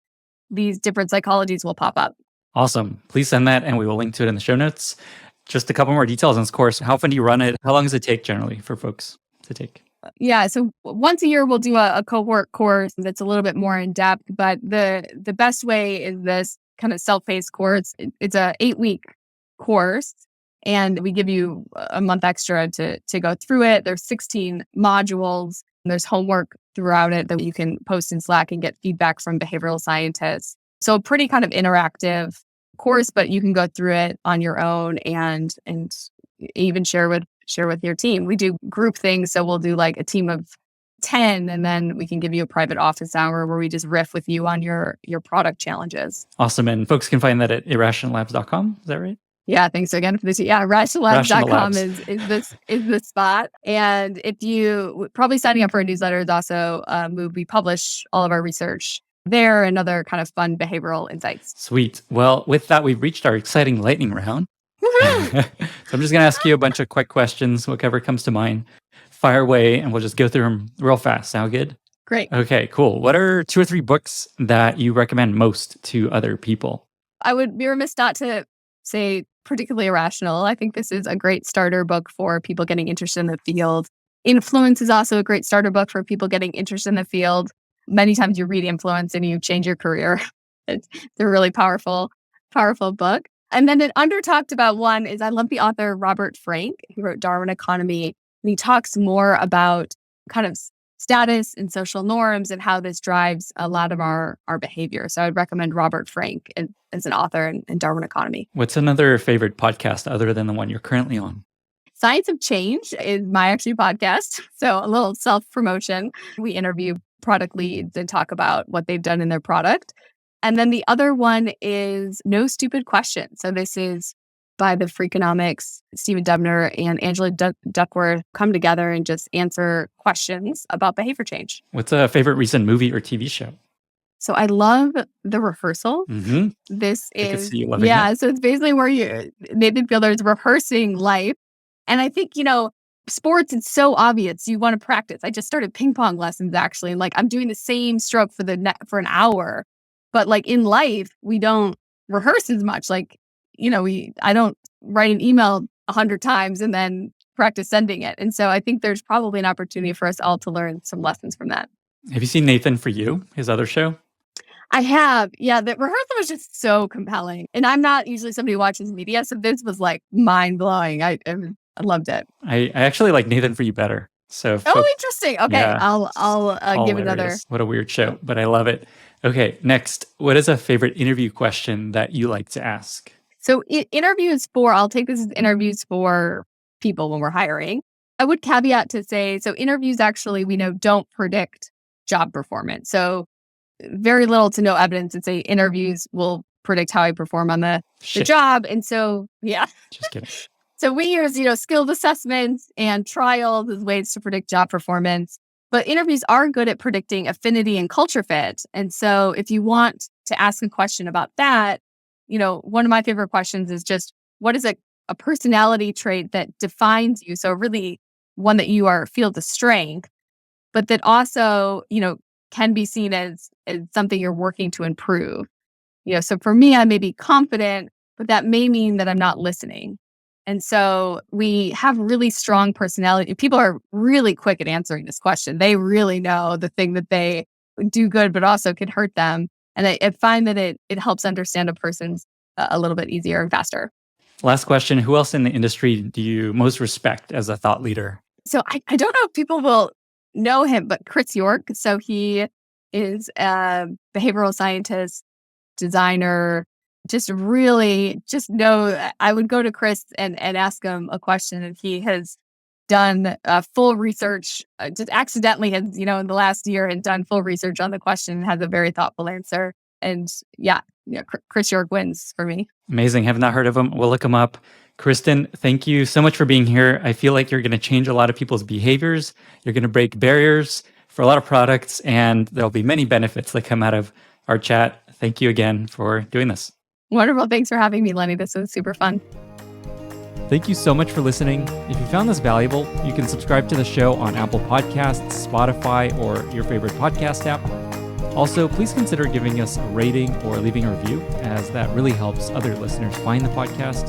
these different psychologies will pop up. Awesome. Please send that and we will link to it in the show notes. Just a couple more details on this course. How often do you run it? How long does it take generally for folks to take? Yeah. So once a year, we'll do a cohort course that's a little bit more in depth. But the best way is this kind of self-paced course. It's a 8-week course. And we give you a month extra to go through it. There's 16 modules. There's homework throughout it that you can post in Slack and get feedback from behavioral scientists. So a pretty kind of interactive course, but you can go through it on your own and even share with your team. We do group things. So we'll do like a team of 10, and then we can give you a private office hour where we just riff with you on your product challenges. Awesome. And folks can find that at irrationallabs.com. Is that right? Yeah, thanks again for this. Yeah, irrationallabs.com is the spot. And if you probably signing up for a newsletter is also we publish all of our research there and other kind of fun behavioral insights. Sweet. Well, with that, we've reached our exciting lightning round. So I'm just going to ask you a bunch of quick questions, whatever comes to mind. Fire away, and we'll just go through them real fast. Sound good? Great. Okay, cool. What are 2 or 3 books that you recommend most to other people? I would be remiss not to say particularly Irrational. I think this is a great starter book for people getting interested in the field. Influence is also a great starter book for people getting interested in the field. Many times you read Influence and you change your career. It's a really powerful book. And then an under talked about one is I love the author Robert Frank. He wrote Darwin Economy, and he talks more about kind of status and social norms and how this drives a lot of our behavior. So I'd recommend Robert Frank as an author in Darwin Economy. What's another favorite podcast other than the one you're currently on? Science of Change is my actually podcast. So a little self-promotion. We interview product leads and talk about what they've done in their product. And then the other one is No Stupid Questions. So this is by the Freakonomics, Stephen Dubner and Angela Duckworth come together and just answer questions about behavior change. What's a favorite recent movie or TV show? So I love The Rehearsal. Mm-hmm. This is, I could see you loving that. So it's basically where Nathan Fielder's rehearsing life. And I think, sports, it's so obvious. You want to practice. I just started ping pong lessons actually. And I'm doing the same stroke for an hour. But in life, we don't rehearse as much. I don't write an email 100 times and then practice sending it. And so I think there's probably an opportunity for us all to learn some lessons from that. Have you seen Nathan For You, his other show? I have. Yeah, the rehearsal was just so compelling. And I'm not usually somebody who watches media, so this was mind blowing. I loved it. I actually like Nathan For You better. So interesting. Okay, yeah. I'll give another. What a weird show, but I love it. Okay, next, what is a favorite interview question that you like to ask? So I'll take this as interviews for people when we're hiring. I would caveat to say, so interviews actually, we know don't predict job performance. So very little to no evidence that say interviews will predict how I perform on the job. And so, yeah. Just kidding. So we use, skilled assessments and trials as ways to predict job performance. But interviews are good at predicting affinity and culture fit. And so if you want to ask a question about that, one of my favorite questions is just, what does a a personality trait that defines you. So really one that you feel the strength, but that also, can be seen as something you're working to improve. So for me, I may be confident, but that may mean that I'm not listening. And so we have really strong personality. People are really quick at answering this question. They really know the thing that they do good, but also could hurt them. And I find that it helps understand a person's a little bit easier and faster. Last question. Who else in the industry do you most respect as a thought leader? So I don't know if people will know him, but Chris York. So he is a behavioral scientist, designer, I would go to Chris and ask him a question, and he has done full research, just accidentally has, in the last year had done full research on the question and has a very thoughtful answer. And Chris York wins for me. Amazing. Have not heard of him. We'll look him up. Kristen, thank you so much for being here. I feel like you're going to change a lot of people's behaviors. You're going to break barriers for a lot of products, and there'll be many benefits that come out of our chat. Thank you again for doing this. Wonderful. Thanks for having me, Lenny. This was super fun. Thank you so much for listening. If you found this valuable, you can subscribe to the show on Apple Podcasts, Spotify, or your favorite podcast app. Also, please consider giving us a rating or leaving a review, as that really helps other listeners find the podcast.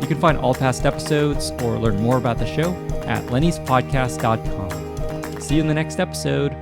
You can find all past episodes or learn more about the show at lennyspodcast.com. See you in the next episode.